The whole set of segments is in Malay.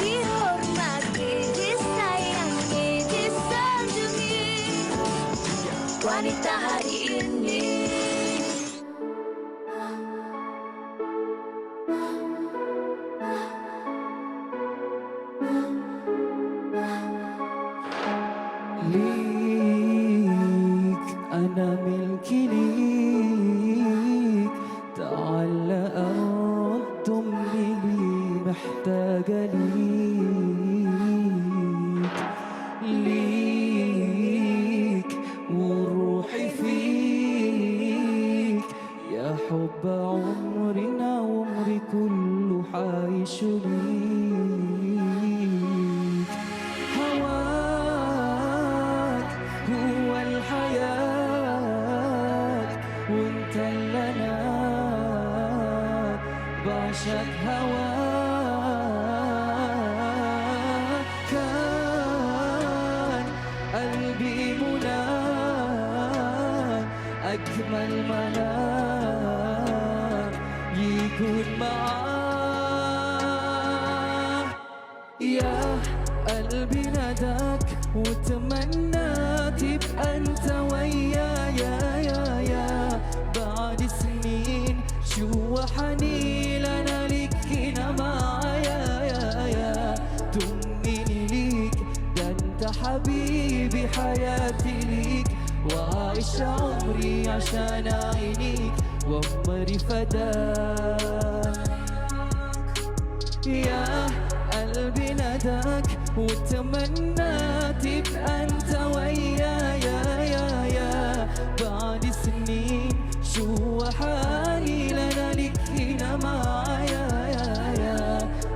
Dihormati, disayangi, disanjungi wanita hari ini. ليك أنا ملكي ليك، تعال أرد أمي لي محتاجة ليك وروحي فيك، يا حب عمرنا وعمري كله حعيش ليك. هواك هو الحياة وانت اللي انا بعشق هواك. كان قلبي منام أجمل منام يكون معاك. يا قلبي ناداك وتمنى تبقى انت ويايا يا بعد سنين شو حنين انا ليك هنا معايا يا تمنيني ليك، ده انت حبيبي حياتي ليك، وعايش عمري عشان عينيك وعمري فداك. يا قلبي ناداك وتمنى تبقى انت ويايا يا بعد سنين شو حالي لنا لك هنا معايا يا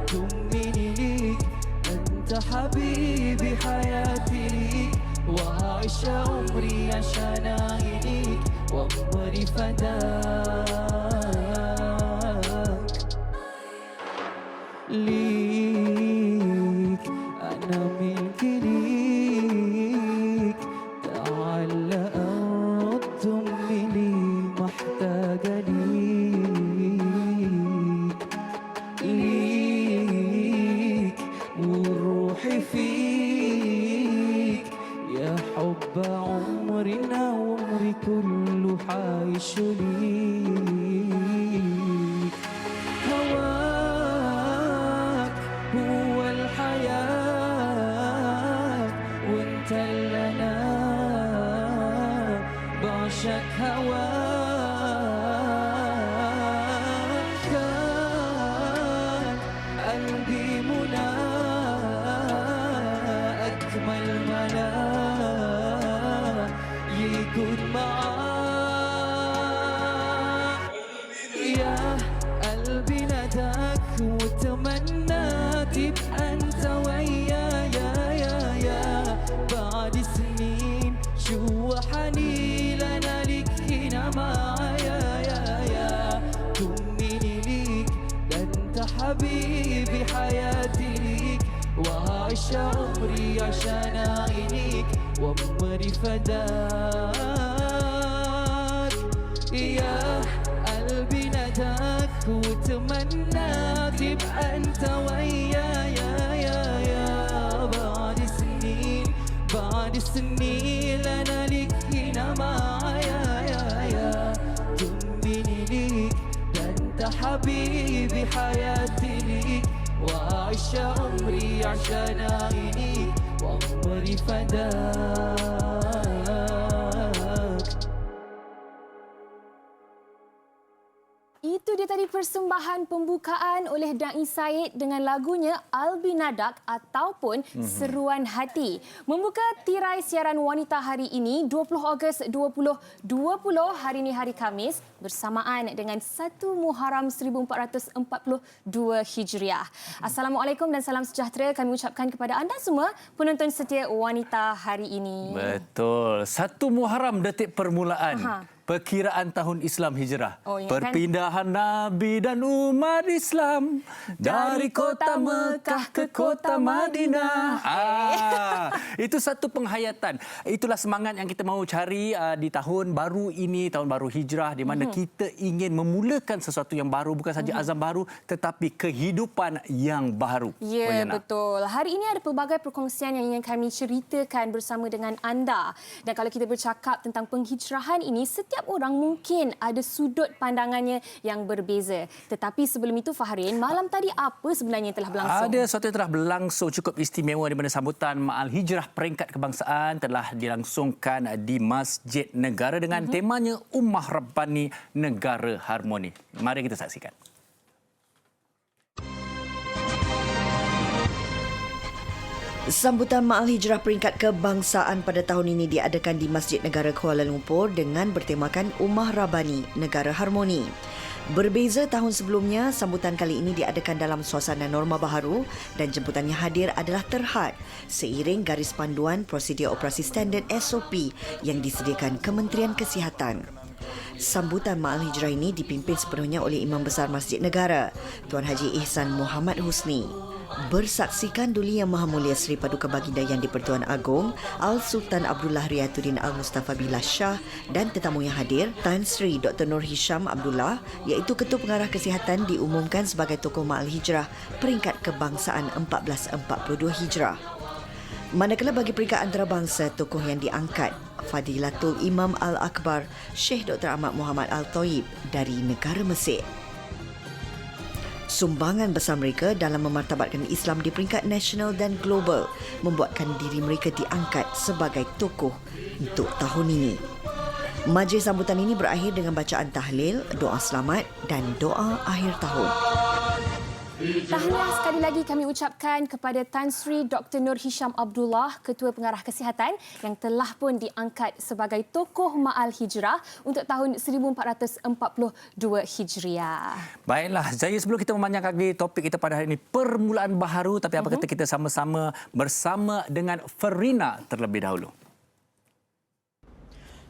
تمنيني ليك، انت حبيبي حياتي ليك، وهعيش عمري عشان عينيك وعمري فداك. ليك أنا ملكي ليك، تعال أرد أمي لي محتاجة ليك وروحي فيك، يا حب عمرنا وعمري كله حعيش ليك. هواك هو الحياة وانت اللي انا بعشق هواك. كان قلبي منى أجمل منى يكون معاك. يا قلبي ناداك وتمنى تبقى انت ويايا يا بعد سنين شو حنين انا لك هنا معايا يا تمنيني ليك، ده انت حبيبي حياتي ليك، وهعيش عمري عشان عينيك وعمري فداك. يا قلبي ناداك وتمنى تبقى انت ويايا يا بعد سنين انا لك هنا معايا يا تمنيني ليك، ده انت حبيبي حياتي ليك، وعايش عمري عشان عينيك وعمري فداك. Itu dia tadi persembahan pembukaan oleh Dai Said dengan lagunya Albi Nadak ataupun Seruan Hati. Membuka tirai siaran wanita hari ini 20 Ogos 2020, hari ini hari Khamis bersamaan dengan 1 Muharram 1442 Hijriah. Assalamualaikum dan salam sejahtera kami ucapkan kepada anda semua penonton setia wanita hari ini. Betul. 1 Muharram detik permulaan. perkiraan tahun Islam Hijrah. Oh, ya kan? Perpindahan Nabi dan umat Islam dari kota Mekah ke kota Madinah. Itu satu penghayatan. Itulah semangat yang kita mahu cari di tahun baru ini, tahun baru Hijrah, di mana kita ingin memulakan sesuatu yang baru, bukan saja azam baru tetapi kehidupan yang baru. Ya, betul. Hari ini ada pelbagai perkongsian yang ingin kami ceritakan bersama dengan anda. Dan kalau kita bercakap tentang penghijrahan ini, setiap orang mungkin ada sudut pandangannya yang berbeza. Tetapi sebelum itu, Fahrin, malam tadi apa sebenarnya yang telah berlangsung? Ada sesuatu yang telah berlangsung cukup istimewa di mana sambutan Ma'al Hijrah peringkat kebangsaan telah dilangsungkan di Masjid Negara dengan temanya Ummah Rabbani Negara Harmoni. Mari kita saksikan. Sambutan Ma'al Hijrah peringkat kebangsaan pada tahun ini diadakan di Masjid Negara Kuala Lumpur dengan bertemakan Ummah Rabbani Negara Harmoni. Berbeza tahun sebelumnya, sambutan kali ini diadakan dalam suasana norma baharu dan jemputan yang hadir adalah terhad seiring garis panduan prosedur operasi standard SOP yang disediakan Kementerian Kesihatan. Sambutan Ma'al Hijrah ini dipimpin sepenuhnya oleh Imam Besar Masjid Negara, Tuan Haji Ihsan Muhammad Husni. Bersaksikan Duli Yang Maha Mulia Seri Paduka Baginda Yang di-Pertuan Agong Al-Sultan Abdullah Riyatuddin Al-Mustafa Billah Shah dan tetamu yang hadir, Tan Sri Dr. Nur Hisham Abdullah iaitu Ketua Pengarah Kesihatan diumumkan sebagai tokoh Ma'al Hijrah peringkat kebangsaan 1442 Hijrah. Manakala bagi peringkat antarabangsa, tokoh yang diangkat Fadilatul Imam Al-Akbar Syekh Dr. Ahmad Muhammad Al-Taib dari negara Mesir. Sumbangan besar mereka dalam memartabatkan Islam di peringkat nasional dan global membuatkan diri mereka diangkat sebagai tokoh untuk tahun ini. Majlis sambutan ini berakhir dengan bacaan tahlil, doa selamat dan doa akhir tahun. Tahniah sekali lagi kami ucapkan kepada Tan Sri Dr. Nur Hisham Abdullah, Ketua Pengarah Kesihatan yang telah pun diangkat sebagai tokoh Ma'al Hijrah untuk tahun 1442 Hijriah. Baiklah, Jaya, sebelum kita memanjangkan lagi topik kita pada hari ini, permulaan baharu, tapi apa kata kita sama-sama bersama dengan Ferina terlebih dahulu.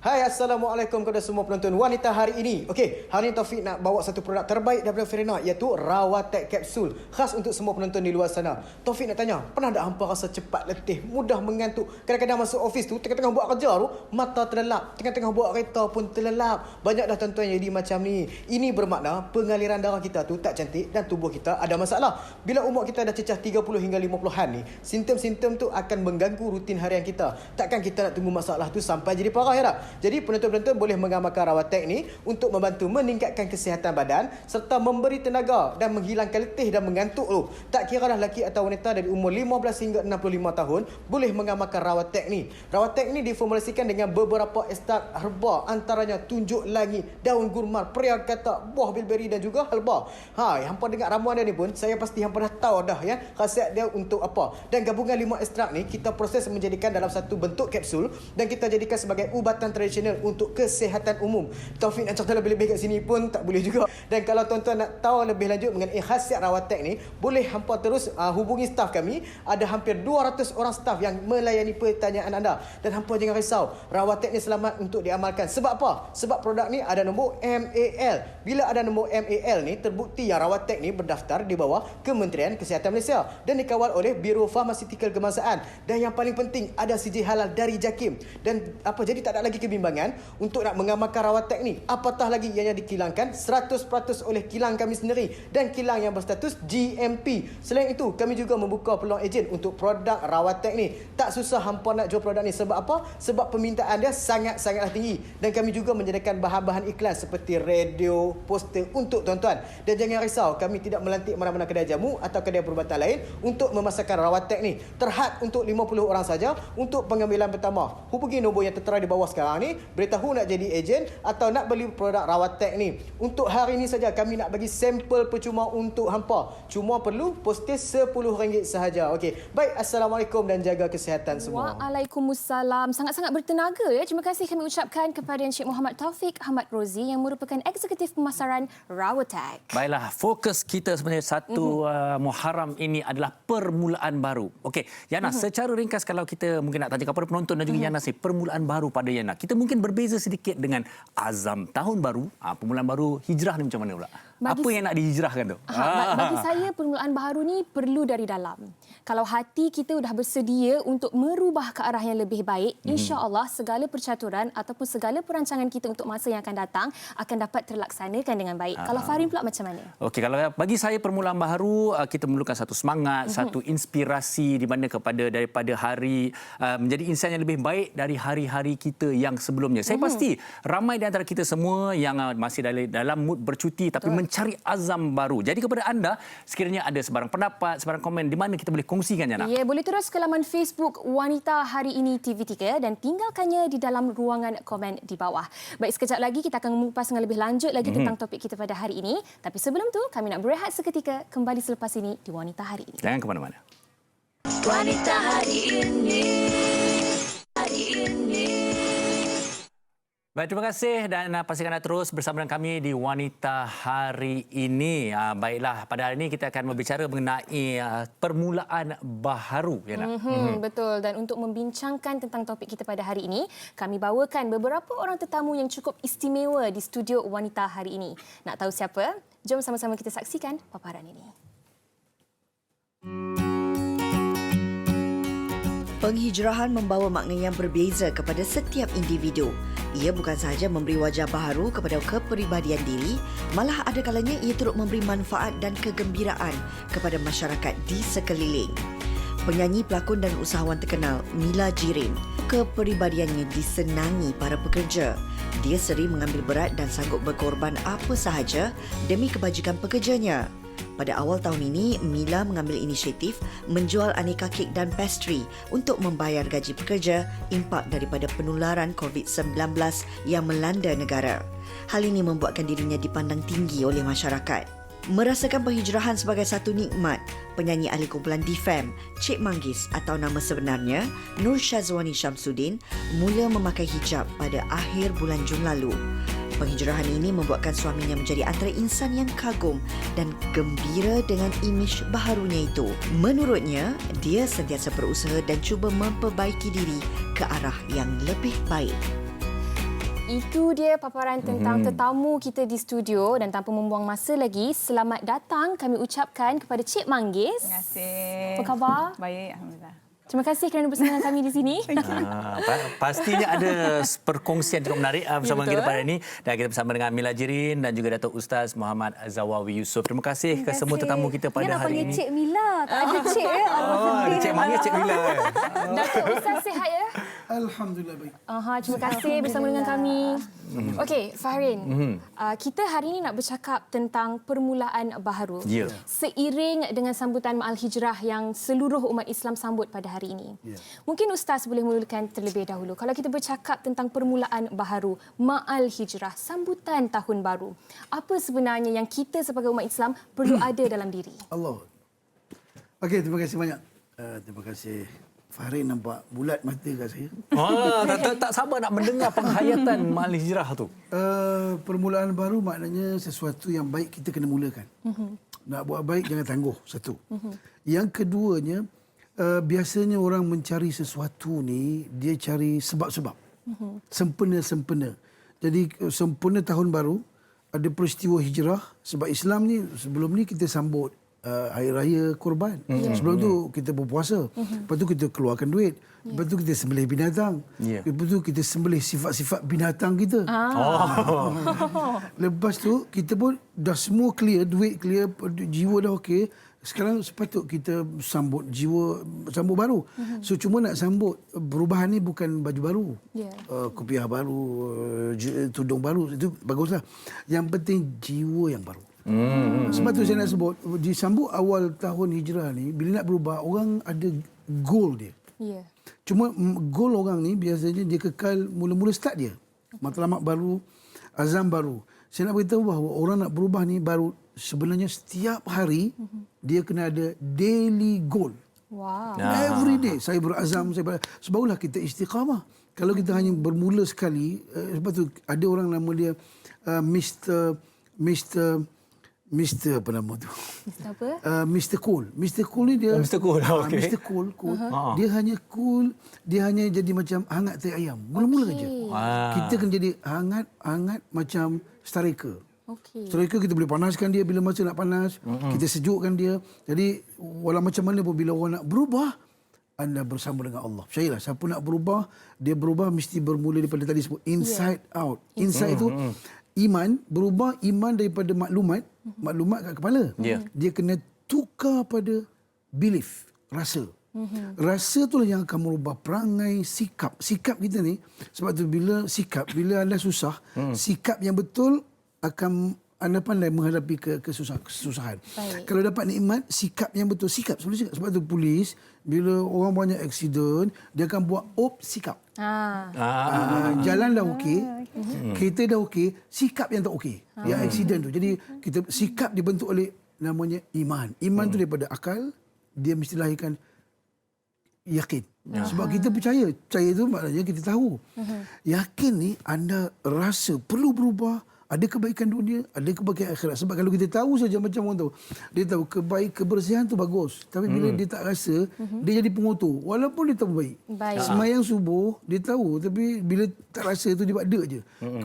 Hai, Assalamualaikum kepada semua penonton wanita hari ini. Okey, hari ini Taufik nak bawa satu produk terbaik daripada Ferina iaitu Rawatek Kapsul. Khas untuk semua penonton di luar sana. Taufik nak tanya, pernah tak hampa rasa cepat letih, mudah mengantuk? Kadang-kadang masuk office tu, tengah-tengah buat kerja tu, mata terlelap. Tengah-tengah buat kereta pun terlelap. Banyak dah tuan-tuan yang jadi macam ni. Ini bermakna pengaliran darah kita tu tak cantik dan tubuh kita ada masalah. Bila umur kita dah cecah 30 hingga 50-an ni, simptom-simptom tu akan mengganggu rutin harian kita. Takkan kita nak tunggu masalah tu sampai jadi parah ya tak? Jadi penonton-penonton boleh mengamalkan Rawatek ni untuk membantu meningkatkan kesihatan badan serta memberi tenaga dan menghilangkan letih dan mengantuk tu. Tak kira dah lelaki atau wanita dari umur 15 hingga 65 tahun boleh mengamalkan Rawatek ni. Rawatek ni diformulasikan dengan beberapa ekstrak herba, antaranya tunjuk langit, daun gurmar, periak katak, buah bilberi dan juga halba. Hampa dengar ramuan dia ni pun saya pasti hampa dah tahu dah ya khasiat dia untuk apa. Dan gabungan 5 ekstrak ni kita proses menjadikan dalam satu bentuk kapsul dan kita jadikan sebagai ubatan tradisional untuk kesihatan umum. Taufik nak cerita lebih-lebih kat sini pun tak boleh juga. Dan kalau tuan-tuan nak tahu lebih lanjut mengenai khasiat Rawatek ni, boleh hampa terus hubungi staf kami. Ada hampir 200 orang staf yang melayani pertanyaan anda. Dan hampa jangan risau, Rawatek ni selamat untuk diamalkan. Sebab apa? Sebab produk ni ada nombor MAL. Bila ada nombor MAL ni, terbukti yang Rawatek ni berdaftar di bawah Kementerian Kesihatan Malaysia dan dikawal oleh Biro Farmasikal Kebangsaan. Dan yang paling penting, ada sijil halal dari JAKIM. Dan jadi tak ada lagi kebimbangan untuk nak mengamalkan Rawatek ni. Apatah lagi ianya dikilangkan 100% oleh kilang kami sendiri dan kilang yang berstatus GMP. Selain itu, kami juga membuka peluang ejen untuk produk Rawatek ni. Tak susah hampa nak jual produk ni. Sebab apa? Sebab permintaan dia sangat-sangatlah tinggi. Dan kami juga menyediakan bahan-bahan iklan seperti radio, poster untuk tuan-tuan. Dan jangan risau, kami tidak melantik mana-mana kedai jamu atau kedai perubatan lain untuk memasarkan Rawatek ni. Terhad untuk 50 orang saja untuk pengambilan pertama. Hubungi nombor yang tertera di bawah sekarang ni, beritahu nak jadi ejen atau nak beli produk Rawatek ni. Untuk hari ini saja kami nak bagi sampel percuma untuk hampa. Cuma perlu postis RM10 sahaja. Okey. Baik, Assalamualaikum dan jaga kesihatan semua. Waalaikumsalam. Sangat-sangat bertenaga ya. Terima kasih kami ucapkan kepada Encik Muhammad Taufik Ahmad Rozi yang merupakan Eksekutif Pemasaran Rawatek. Baiklah, fokus kita sebenarnya satu Muharram ini adalah permulaan baru. Okey, Yana, secara ringkas kalau kita mungkin nak tanya kepada penonton dan juga Yana, permulaan baru pada Yana. kita mungkin berbeza sedikit dengan azam tahun baru. Permulaan baru hijrah ni macam mana pula? Apa yang nak dihijrahkan tu? Bagi saya permulaan baharu ni perlu dari dalam. Kalau hati kita dah bersedia untuk merubah ke arah yang lebih baik, insya-Allah segala percaturan ataupun segala perancangan kita untuk masa yang akan datang akan dapat terlaksanakan dengan baik. Kalau Farin pula macam mana? Okey, kalau bagi saya permulaan baharu, kita memerlukan satu semangat, satu inspirasi di mana daripada hari menjadi insan yang lebih baik dari hari-hari kita yang sebelumnya. Saya pasti ramai di antara kita semua yang masih dalam mood bercuti tapi mencari azam baru. Jadi kepada anda, sekiranya ada sebarang pendapat, sebarang komen di mana kita boleh kongsikan, Jana? Ya, boleh terus ke laman Facebook Wanita Hari Ini TV3 dan tinggalkannya di dalam ruangan komen di bawah. Baik, sekejap lagi kita akan mengupas dengan lebih lanjut lagi tentang topik kita pada hari ini. Tapi sebelum tu, kami nak berehat seketika, kembali selepas ini di Wanita Hari Ini. Jangan ke mana-mana. Wanita hari ini. Hari ini. Baik, terima kasih dan pastikan anda terus bersama dengan kami di Wanita Hari Ini. Baiklah, pada hari ini kita akan berbicara mengenai permulaan baharu. Ya, Betul, dan untuk membincangkan tentang topik kita pada hari ini, kami bawakan beberapa orang tetamu yang cukup istimewa di studio Wanita Hari Ini. Nak tahu siapa? Jom sama-sama kita saksikan paparan ini. Penghijrahan membawa makna yang berbeza kepada setiap individu. Ia bukan sahaja memberi wajah baharu kepada kepribadian diri, malah ada kalanya ia turut memberi manfaat dan kegembiraan kepada masyarakat di sekeliling. Penyanyi, pelakon dan usahawan terkenal Mila Jirin, kepribadiannya disenangi para pekerja. Dia sering mengambil berat dan sanggup berkorban apa sahaja demi kebajikan pekerjanya. Pada awal tahun ini, Mila mengambil inisiatif menjual aneka kek dan pastry untuk membayar gaji pekerja impak daripada penularan COVID-19 yang melanda negara. Hal ini membuatkan dirinya dipandang tinggi oleh masyarakat. Merasakan penghijrahan sebagai satu nikmat, penyanyi ahli kumpulan DFM, Cik Manggis atau nama sebenarnya Nur Syazwani Syamsuddin mula memakai hijab pada akhir bulan Jun lalu. Penghijrahan ini membuatkan suaminya menjadi antara insan yang kagum dan gembira dengan imej baharunya itu. Menurutnya, dia sentiasa berusaha dan cuba memperbaiki diri ke arah yang lebih baik. Itu dia paparan tentang tetamu kita di studio dan tanpa membuang masa lagi, selamat datang kami ucapkan kepada Cik Manggis. Terima kasih. Apa khabar? Baik, Alhamdulillah. Terima kasih kerana bersama dengan kami di sini. Pastinya ada perkongsian cukup menarik bersama kita pada ini. Dan kita bersama dengan Mila Jirin dan juga Datuk Ustaz Muhammad Zawawi Yusof. Terima kasih ke semua tetamu kita pada hari ini. Cik Mila. Tak ada Cik ya. Ada Cik Manggis, Cik Mila. Datuk Ustaz sihat ya? Alhamdulillah baik. Terima kasih bersama dengan kami. Okey, Farin. Kita hari ini nak bercakap tentang permulaan baharu. Ya. Seiring dengan sambutan Ma'al Hijrah yang seluruh umat Islam sambut pada hari ini. Mungkin Ustaz boleh mulakan terlebih dahulu. Kalau kita bercakap tentang permulaan baharu, Ma'al Hijrah, sambutan tahun baru. Apa sebenarnya yang kita sebagai umat Islam perlu ada dalam diri? Allah. Okey, terima kasih banyak. Terima kasih. Farin nampak bulat mata kat saya. Tak sabar nak mendengar penghayatan Ma'al Hijrah tu. Permulaan baru maknanya sesuatu yang baik kita kena mulakan. Nak buat baik jangan tangguh, satu. Yang keduanya, biasanya orang mencari sesuatu ni, dia cari sebab-sebab. Sempena-sempena. Jadi sempena tahun baru, ada peristiwa hijrah. Sebab Islam ni, sebelum ni kita sambut Hari Raya Korban. Sebelum tu kita berpuasa. Lepas tu kita keluarkan duit. Lepas tu kita sembelih binatang. Lepas tu kita sembelih sifat-sifat binatang kita. Lepas tu kita pun dah semua clear, duit clear, jiwa dah okey. Sekarang sepatut kita sambut baru. So cuma nak sambut perubahan ni bukan baju baru. Kopiah baru, tudung baru, itu baguslah. Yang penting jiwa yang baru. Sebab tu saya nak sebut, disambut awal tahun hijrah ni, bila nak berubah, orang ada goal dia. Cuma goal orang ni biasanya dia kekal mula-mula start dia. Matlamat baru, azam baru. Saya nak beritahu bahawa orang nak berubah ni baru sebenarnya setiap hari dia kena ada daily goal. Wow. Every day saya berazam, sebablah kita istiqamah. Kalau kita hanya bermula sekali, sebab tu ada orang nama dia Mr. Mr. apa nama tu? Mr. apa? Mr. Cool. Mr. Cool ni dia... Mr. Cool, okey. Mr. Cool. Dia hanya cool, dia hanya jadi macam hangat teh ayam. Mula-mula je. Kita kena jadi hangat macam striker. Okey. Striker kita boleh panaskan dia bila masa nak panas. Kita sejukkan dia. Jadi walau macam mana pun bila orang nak berubah, anda bersama dengan Allah. Percayalah, siapa nak berubah, dia berubah mesti bermula daripada tadi sebut inside out. Inside itu iman, berubah iman daripada maklumat kat kepala. Dia kena tukar pada belief, rasa. Rasa itulah yang akan merubah perangai, sikap. Sikap kita ni, sebab tu bila anda susah, sikap yang betul akan anda pandai menghadapi kesusahan. Kalau dapat nikmat, sikap yang betul. Sebab tu polis, bila orang banyak aksiden, dia akan buat sikap. Jalan dah okey, kereta dah okey, sikap yang tak okey. Yang aksiden tu. Jadi sikap dibentuk oleh namanya iman. Iman tu daripada akal, dia mesti lahirkan yakin. Sebab kita percaya. Percaya tu maknanya kita tahu. Yakin ni anda rasa perlu berubah. Ada kebaikan dunia, ada kebaikan akhirat. Sebab kalau kita tahu saja macam orang tahu, dia tahu kebersihan tu bagus. Tapi bila dia tak rasa, dia jadi pengotor. Walaupun dia tahu baik. Semayang subuh, dia tahu. Tapi bila tak rasa tu, dia buat dek je.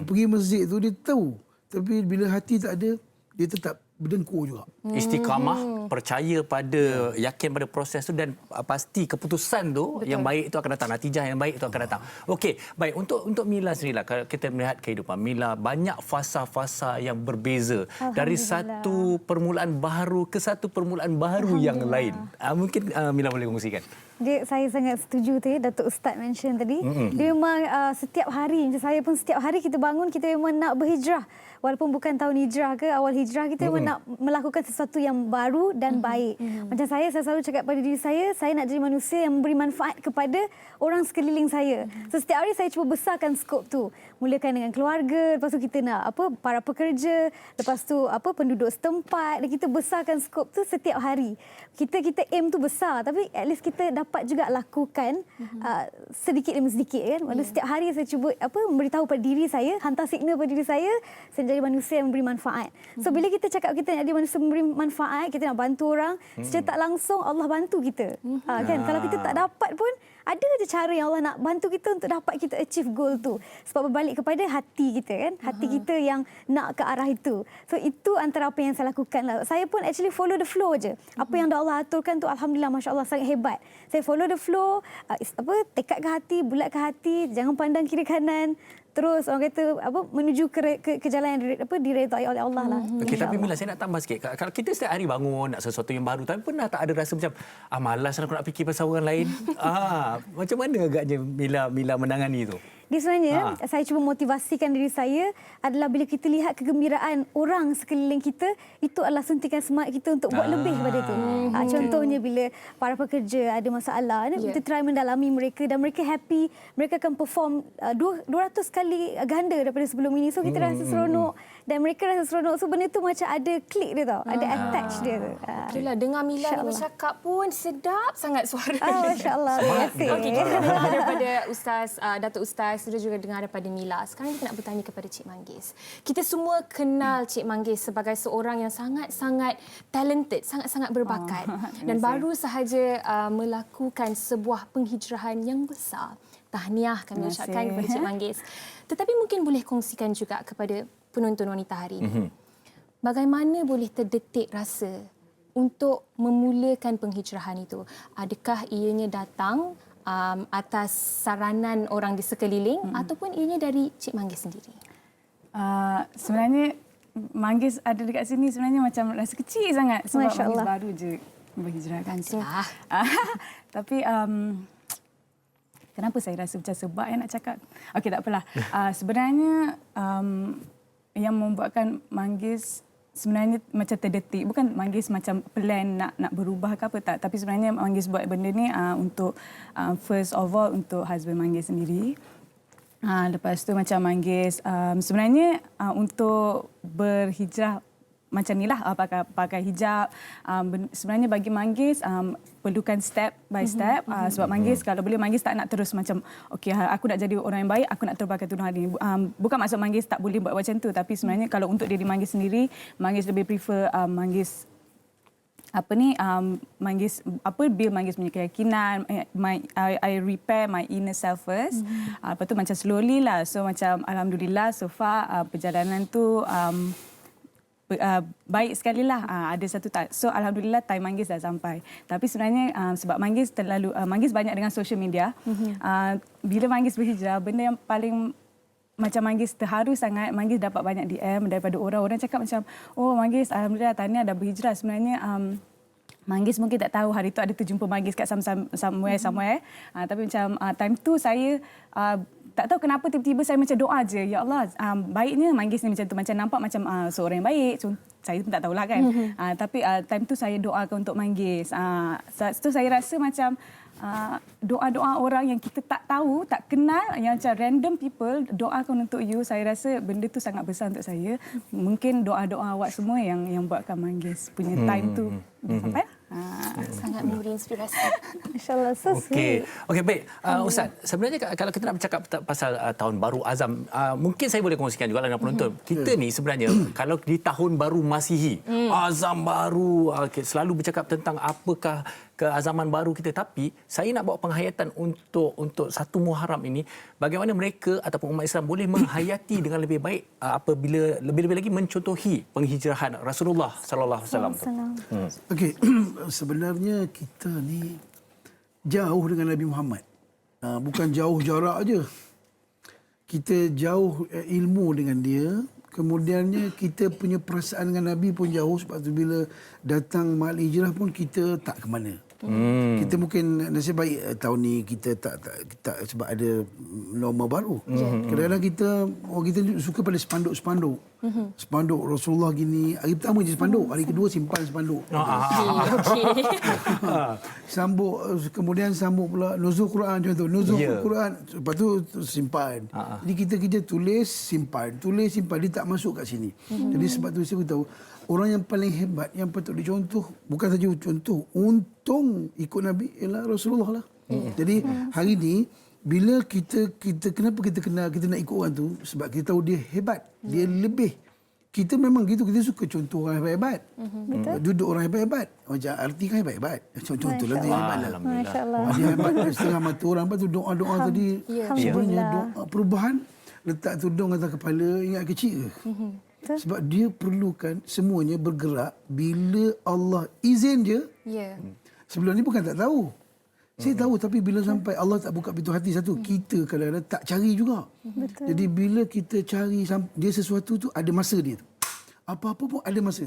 Pergi masjid tu, dia tahu. Tapi bila hati tak ada, dia tetap berdengkur juga. Istiqamah, percaya pada, yakin pada proses tu dan pasti keputusan tu yang baik itu akan datang, natijah yang baik itu akan datang. Okey, baik untuk Mila sendirilah, kalau kita melihat kehidupan Mila banyak fasa-fasa yang berbeza dari satu permulaan baru ke satu permulaan baru yang lain. Mungkin Mila boleh kongsikan. Saya sangat setuju tu Datuk Ustaz mention tadi. Dia memang setiap hari, macam saya pun setiap hari kita bangun, kita memang nak berhijrah. Walaupun bukan tahun hijrah ke, awal hijrah, kita memang nak melakukan sesuatu yang baru dan baik. Macam saya selalu cakap pada diri saya nak jadi manusia yang memberi manfaat kepada orang sekeliling saya. So, setiap hari saya cuba besarkan skop tu. Mulakan dengan keluarga, lepas tu kita nak para pekerja, lepas tu penduduk setempat, dan kita besarkan skop tu setiap hari. Kita aim tu besar, tapi at least kita dapat juga lakukan sedikit demi sedikit kan. Setiap hari saya cuba memberitahu pada diri saya, hantar signal pada diri saya jadi manusia yang memberi manfaat. So bila kita cakap kita nak jadi manusia memberi manfaat, kita nak bantu orang, secara tak langsung Allah bantu kita. Kan, kalau kita tak dapat pun ada je cara yang Allah nak bantu kita untuk dapat kita achieve goal tu. Sebab berbalik kepada hati kita kan. Hati kita yang nak ke arah itu. So itu antara apa yang saya lakukan lah. Saya pun actually follow the flow je. Apa yang Allah aturkan tu alhamdulillah, masya-Allah, sangat hebat. Saya follow the flow, tekad ke hati, bulat ke hati, jangan pandang kiri kanan. Terus orang kata menuju ke jalan yang diredai oleh Allah lah. Okey, tapi Mila, saya nak tambah sikit. Kalau kita setiap hari bangun nak sesuatu yang baru, tapi pernah tak ada rasa macam malas aku nak fikir pasal orang lain? Macam mana agaknya Mila menangani itu? Dia sebenarnya, saya cuba motivasikan diri saya adalah bila kita lihat kegembiraan orang sekeliling kita, itu adalah suntikan semangat kita untuk buat lebih daripada itu. Contohnya bila para pekerja ada masalah, kita try mendalami mereka dan mereka happy, mereka akan perform 200 kali ganda daripada sebelum ini. So kita rasa seronok dan mereka rasa seronok. So benda tu macam ada klik dia tau, ada attach dia tu. Okeylah, dengar Mila ni bercakap pun sedap sangat suara. Masya-Allah. Okey, kita dengar daripada Datuk Ustaz, sudah juga dengar daripada Mila. Sekarang kita nak bertanya kepada Cik Manggis. Kita semua kenal Cik Manggis sebagai seorang yang sangat-sangat talented, sangat-sangat berbakat dan baru sahaja melakukan sebuah penghijrahan yang besar. Tahniah kami ucapkan kepada Cik Manggis. Tetapi mungkin boleh kongsikan juga kepada penonton wanita hari ini. Bagaimana boleh terdetik rasa untuk memulakan penghijrahan itu? Adakah ianya datang atas saranan orang di sekeliling ataupun ianya dari Cik Manggis sendiri? Sebenarnya Manggis ada dekat sini sebenarnya macam rasa kecil sangat sebab Manggis baru je berhijrah kan. So, tapi kenapa saya rasa macam sebab yang nak cakap? Okey, tak apalah. Sebenarnya yang membuatkan Manggis sebenarnya macam terdetik, bukan Manggis macam plan nak berubah ke apa tak, tapi sebenarnya Manggis buat benda ni untuk first of all untuk husband Manggis sendiri. Lepas tu macam Manggis sebenarnya untuk berhijrah macam ni lah, pakai hijab. Sebenarnya bagi Manggis perlukan step by step, sebab Manggis kalau boleh Manggis tak nak terus macam okey aku nak jadi orang yang baik, aku nak terus pakai tudung hari ni. Bukan maksud Manggis tak boleh buat macam tu, tapi sebenarnya kalau untuk diri Manggis sendiri, Manggis lebih prefer Manggis Manggis build Manggis punya keyakinan, I repair my inner self first. Lepas tu macam slowly lah. So macam alhamdulillah so far perjalanan tu baik sekali lah. Ada satu so alhamdulillah time Manggis dah sampai. Tapi sebenarnya sebab Manggis Manggis banyak dengan social media. Bila Manggis berhijrah, benda yang paling macam Manggis terharu sangat, Manggis dapat banyak DM daripada orang cakap macam, oh Manggis alhamdulillah tahniah dah berhijrah. Sebenarnya Manggis mungkin tak tahu hari tu ada terjumpa Manggis kat somewhere. Tapi macam time tu saya tak tahu kenapa tiba-tiba saya macam doa je, ya Allah, baiknya Manggis ni macam tu, macam nampak macam seorang yang baik. So, saya pun tak tahulah kan. Tapi time tu saya doakan untuk Manggis. So saya rasa macam doa-doa orang yang kita tak tahu, tak kenal, yang macam random people doakan untuk you, saya rasa benda tu sangat besar untuk saya. Mungkin doa-doa awak semua yang buatkan Manggis punya time tu sampai. Sangat memberi inspirasi. InsyaAllah, so sweet. Okey, baik. Ustaz, sebenarnya kalau kita nak bercakap pasal tahun baru Azam, mungkin saya boleh kongsikan juga dengan penonton. Kita ni sebenarnya kalau di tahun baru Masihi, Azam baru, selalu bercakap tentang apakah keazaman baru kita, tapi saya nak bawa penghayatan untuk 1 Muharram ini, bagaimana mereka ataupun umat Islam boleh menghayati dengan lebih baik apabila lebih-lebih lagi mencontohi penghijrahan Rasulullah sallallahu alaihi wasallam. Okey, sebenarnya kita ni jauh dengan Nabi Muhammad. Bukan jauh jarak aja. Kita jauh ilmu dengan dia. Kemudiannya kita punya perasaan dengan Nabi pun jauh, sebab tu bila datang mahal hijrah pun kita tak ke mana. Kita mungkin nasib baik tahun ni kita tak sebab ada norma baru. Kadang-kadang kita suka pada spanduk. Spanduk Rasulullah gini, hari pertama je spanduk, hari kedua simpan spanduk. Kemudian sambung pula nuzul Quran, contoh nuzul Quran, lepas tu simpan. Jadi kita tulis simpan, dia tak masuk kat sini. Jadi sebab tu saya beritahu, orang yang paling hebat yang patut dicontoh, bukan saja contoh, untung ikut Nabi ialah Rasulullah lah. Jadi hari ni bila kita kenapa kita nak ikut orang tu, sebab kita tahu dia hebat, dia lebih. Kita memang gitu, kita suka contoh orang hebat-hebat. Duduk orang hebat-hebat. Macam arti kan hebat-hebat. Contohlah dia hebat lah. Masya-Allah. Dia hebat setengah mata orang. Lepas tu doa-doa tadi sebenarnya doa perubahan, letak tudung atas kepala, ingat kecil ke? Sebab dia perlukan semuanya bergerak bila Allah izin je. Sebelum ni bukan tak tahu. Saya tahu, tapi bila sampai Allah tak buka pintu hati satu, kita kadang-kadang tak cari juga. Jadi bila kita cari dia sesuatu tu, ada masa dia tu. Apa-apa pun ada masa.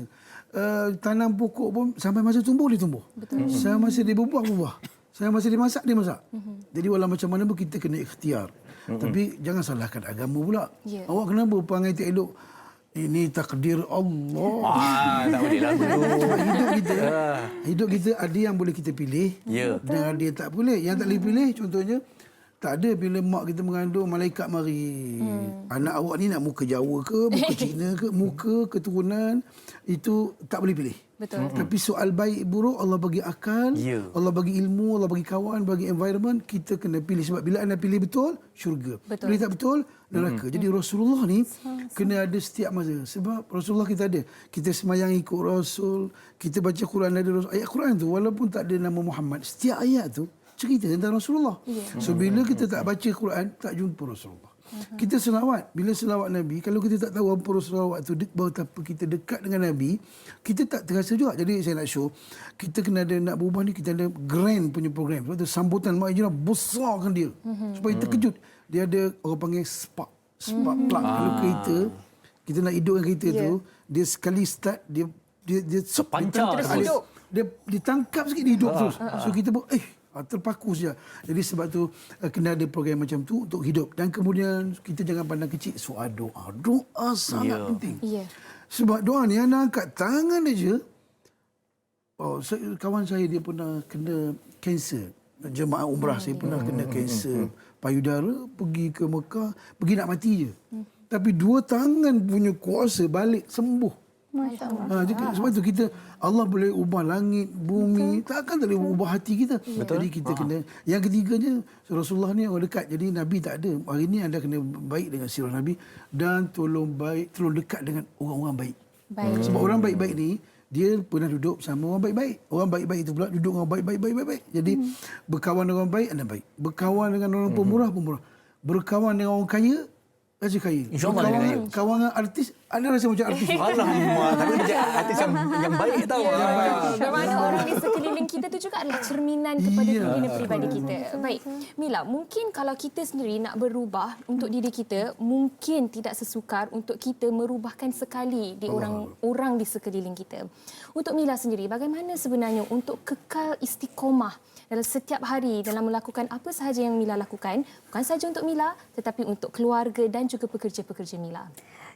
Tanam pokok pun sampai masa tumbuh dia tumbuh. Sampai masa dia berbuah. Sampai masa dia masak dia masak. Jadi walau macam mana pun kita kena ikhtiar. Tapi jangan salahkan agama pula. Awak kenapa perangai tak elok? Ini takdir Allah. Tak boleh lagu tu. Sebab hidup kita ada yang boleh kita pilih, dan ada yang tak boleh. Yang tak boleh pilih, contohnya, tak ada bila mak kita mengandung, malaikat mari. Anak awak ni nak muka Jawa ke, muka Cina ke, muka keturunan, itu tak boleh pilih. Tapi soal baik buruk, Allah bagi akal, Allah bagi ilmu, Allah bagi kawan, bagi environment, kita kena pilih. Sebab bila anda pilih betul, syurga. Pilih tak betul, neraka. Jadi Rasulullah ni kena ada setiap masa. Sebab Rasulullah kita ada. Kita semayang ikut Rasul, kita baca Quran ada Rasul. Ayat Quran tu walaupun tak ada nama Muhammad, setiap ayat tu cerita tentang Rasulullah. So bila kita tak baca Quran, tak jumpa Rasulullah. Kita selawat. Bila selawat Nabi, kalau kita tak tahu apa selawat tu, betapa kita dekat dengan Nabi, kita tak terasa juga. Jadi saya nak show, kita kena ada nak berubah ni, kita ada grand punya program. Sebab tu sambutan Mak Ijrah besarkan dia. Supaya terkejut. Dia ada orang panggil spark plug. Kalau kereta, kita nak hidupkan kereta tu, dia sekali start, dia sepancar. Dia tangkap sikit, dia hidup terus. So kita pun, terpaku saja. Jadi sebab tu kena ada program macam tu untuk hidup. Dan kemudian kita jangan pandang kecil soal doa. Doa sangat penting. Sebab doa ni anak angkat tangan aja. Kawan saya dia pernah kena kanser. Jemaah umrah saya pernah kena kanser payudara, pergi ke Mekah, pergi nak mati je. Tapi 2 tangan punya kuasa balik sembuh. Masya-Allah. Sebab tu kita Allah boleh ubah langit, bumi, takkan tak boleh ubah hati kita. Jadi kita kena. Yang ketiganya Rasulullah ni orang dekat. Jadi Nabi tak ada. Hari ni anda kena baik dengan sirah Nabi dan tolong dekat dengan orang-orang baik. Sebab orang baik-baik ni dia pernah duduk bersama orang baik-baik. Orang baik-baik itu pula duduk dengan orang baik-baik. Jadi berkawan dengan orang baik anda baik. Berkawan dengan orang pemurah. Berkawan dengan orang kaya rasa kaya. InsyaAllah dia kaya. Kawan dengan artis, anda rasa macam artis. Alamak, tapi dia artis yang baik tahu. Bermakna orang di sekeliling kita tu juga adalah cerminan kepada diri pribadi kita. Baik, Mila, mungkin kalau kita sendiri nak berubah untuk diri kita, mungkin tidak sesukar untuk kita merubahkan sekali di orang di sekeliling kita. Untuk Mila sendiri, bagaimana sebenarnya untuk kekal istiqomah dalam setiap hari dalam melakukan apa sahaja yang Mila lakukan, bukan sahaja untuk Mila tetapi untuk keluarga dan juga pekerja-pekerja Mila?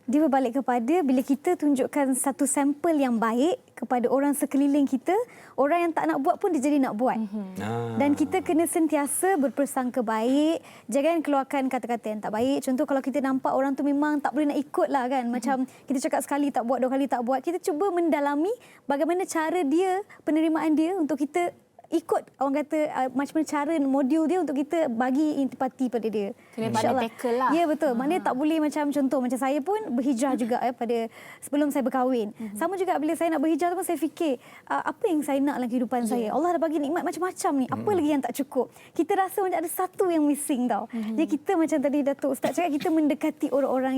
Dia berbalik kepada bila kita tunjukkan satu sampel yang baik kepada orang sekeliling kita, orang yang tak nak buat pun dia jadi nak buat. Dan kita kena sentiasa berprasangka baik, jangan keluarkan kata-kata yang tak baik. Contoh kalau kita nampak orang tu memang tak boleh nak ikut lah kan. Macam kita cakap sekali tak buat, 2 kali tak buat. Kita cuba mendalami bagaimana cara dia, penerimaan dia untuk kita ikut, orang kata macam mana cara modul dia untuk kita bagi intipati pada dia. Kena pandai tackle lah. Ya betul. Maknanya tak boleh macam contoh macam saya pun berhijrah juga pada sebelum saya berkahwin. Sama juga bila saya nak berhijrah tu pun saya fikir apa yang saya nak dalam kehidupan saya. Allah dah bagi nikmat macam-macam ni. Apa lagi yang tak cukup? Kita rasa macam ada satu yang missing tau. Jadi kita macam tadi Datuk Ustaz cakap, kita mendekati orang-orang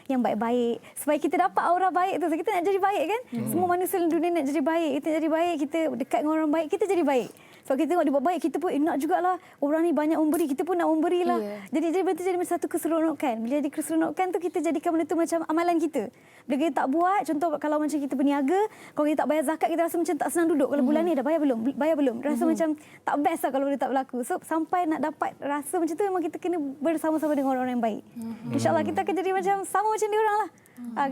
yang baik-baik supaya kita dapat aura baik tu. Kita nak jadi baik kan? Semua manusia dalam dunia nak jadi baik. Kita jadi baik, kita dekat dengan orang baik, kita jadi baik. Sebab kita tengok dia buat baik, kita pun nak jugalah. Orang ni banyak memberi, kita pun nak memberilah. Jadi berarti jadi macam satu keseronokan. Bila jadi keseronokan tu, kita jadikan benda tu macam amalan kita. Bila kita tak buat, contoh kalau macam kita berniaga, kalau kita tak bayar zakat, kita rasa macam tak senang duduk. Kalau bulan ni dah bayar belum? Bayar belum? Rasa macam tak best lah kalau benda tak berlaku. So sampai nak dapat rasa macam tu, memang kita kena bersama-sama dengan orang-orang yang baik. InsyaAllah kita akan jadi macam sama macam dia orang lah.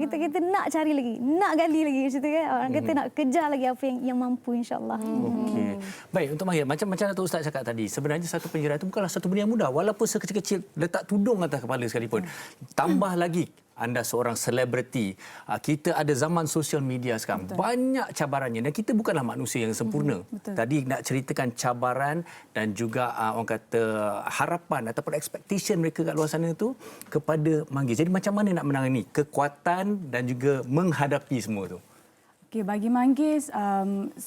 Kita nak cari lagi, nak gali lagi macam tu kan. Orang kata nak kejar lagi apa yang mampu insya-Allah. Okey. Baik, untuk Mahir, macam Datuk Ustaz cakap tadi, sebenarnya satu penjara itu bukanlah satu benda yang mudah, walaupun sekecil-kecil letak tudung atas kepala sekalipun. Tambah lagi anda seorang selebriti. Kita ada zaman sosial media sekarang. Betul. Banyak cabarannya dan kita bukanlah manusia yang sempurna. Tadi nak ceritakan cabaran dan juga orang kata harapan ataupun expectation mereka kat luar sana itu kepada Manggis. Jadi macam mana nak menangani kekuatan dan juga menghadapi semua tu? Okay, bagi Manggis,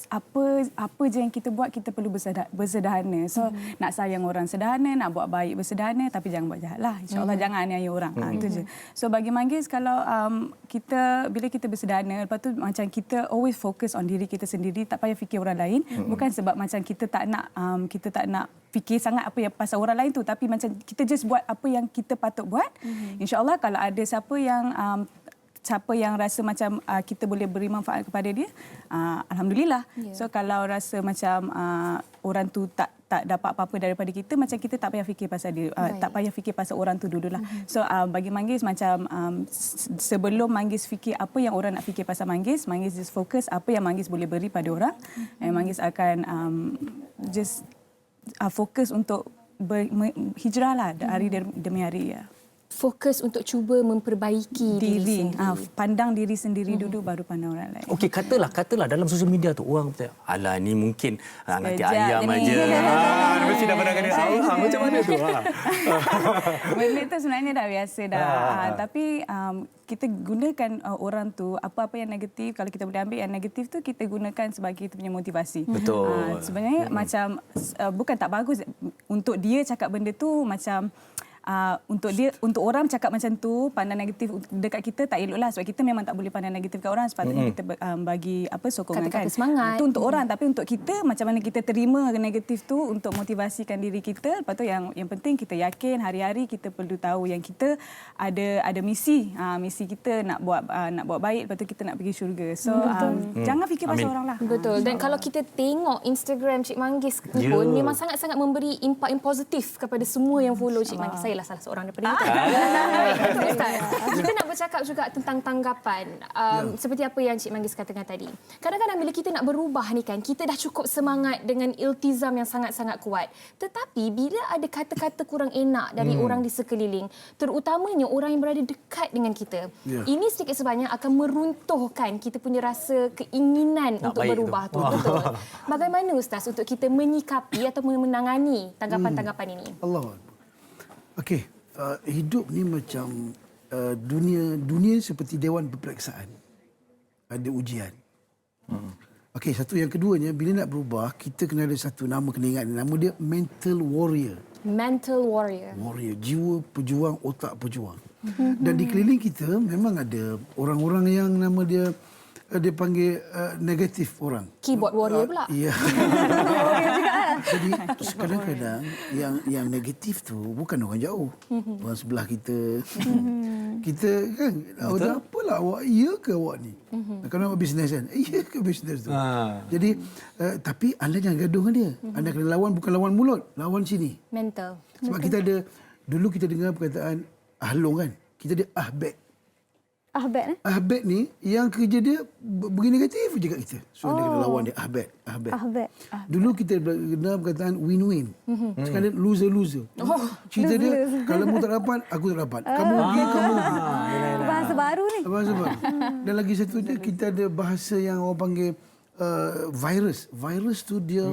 apa je yang kita buat, kita perlu bersederhana. So, nak sayang orang sederhana, nak buat baik bersederhana, tapi jangan buat jahat lah. InsyaAllah jangan aniaya orang. Itu je. So, bagi Manggis, kalau bila kita bersederhana, lepas tu macam kita always focus on diri kita sendiri, tak payah fikir orang lain. Bukan sebab macam kita tak nak fikir sangat apa yang pasal orang lain tu, tapi macam kita just buat apa yang kita patut buat. InsyaAllah kalau ada siapa yang rasa macam kita boleh beri manfaat kepada dia, alhamdulillah. So kalau rasa macam orang tu tak dapat apa-apa daripada kita, macam kita tak payah fikir pasal dia, tak payah fikir pasal orang tu dululah. So bagi Manggis macam sebelum Manggis fikir apa yang orang nak fikir pasal Manggis just fokus apa yang Manggis boleh beri pada orang. Manggis akan just fokus untuk hijrahlah hari demi hari ya. Fokus untuk cuba memperbaiki diri sendiri. Pandang diri sendiri dulu baru pandang orang lain. Okey, katalah dalam sosial media tu orang kata, alah ni mungkin nanti Kejap ayam ni. aja. Mesti dah pernah kena salah. Macam mana tu? Benda tu sebenarnya dah biasa dah. Tapi kita gunakan orang tu, apa-apa yang negatif, kalau kita boleh ambil yang negatif tu, kita gunakan sebagai kita punya motivasi. Betul. Sebenarnya macam bukan tak bagus untuk dia cakap benda tu macam untuk orang cakap macam tu, pandang negatif dekat kita tak eloklah, sebab kita memang tak boleh pandang negatif kat orang. Sepatutnya kita bagi sokongan kata-kata kan. semangat. Itu untuk orang, tapi untuk kita macam mana kita terima negatif tu untuk motivasikan diri kita. Lepas tu yang penting kita yakin hari-hari kita perlu tahu yang kita ada misi. Misi kita nak buat baik, lepas tu kita nak pergi syurga. So jangan fikir pasal orang lah. Betul. Dan kalau kita tengok Instagram Cik Manggis pun memang sangat-sangat memberi impak yang positif kepada semua yang follow Cik Manggis. Saya lah salah seorang daripada itu. Ustaz, kita nak bercakap cakap juga tentang tanggapan. Seperti apa yang Cik Manggis katakan tadi. Kadang-kadang bila kita nak berubah ni kan, kita dah cukup semangat dengan iltizam yang sangat-sangat kuat. Tetapi bila ada kata-kata kurang enak dari orang di sekeliling, terutamanya orang yang berada dekat dengan kita, ini sedikit sebanyak akan meruntuhkan kita punya rasa keinginan Nak untuk baik berubah tu. tu. Betul. Bagaimana Ustaz untuk kita menyikapi atau menangani tanggapan-tanggapan ini? Allah. Okey, hidup ni macam dunia seperti dewan peperiksaan. Ada ujian. Okey, satu yang keduanya, bila nak berubah, kita kena ada satu nama, kena ingat. Nama dia mental warrior. Mental warrior. Warrior, jiwa pejuang, otak pejuang. Dan di keliling kita memang ada orang-orang yang nama dia panggil negatif orang. Keyboard warrior pula. Ya. Jadi kadang-kadang yang negatif tu bukan orang jauh. Orang sebelah kita. Kita kan, dah apalah awak, iya ke awak ni? Kalau awak bisnes kan, iya ke bisnes tu? Jadi, tapi anda jangan gaduh dengan dia. Anda kena lawan, bukan lawan mulut, lawan sini. Mental. Sebab kita ada, dulu kita dengar perkataan ahlong kan, kita ada ahbab. Ahbab eh? Ahbab ni yang kerja dia bagi negatif je kat kita. So dia kena lawan dia ahbab. Ahbab. Dulu kita dengar perkataan win-win. Sekarang dia loser-loser. Cerita dia kalau mu tak dapat, aku tak dapat. Kamu pergi, kamu pergi. Bahasa baru ni. Bahasa baru. Dan lagi satu dia, kita ada bahasa yang orang panggil virus. Virus tu dia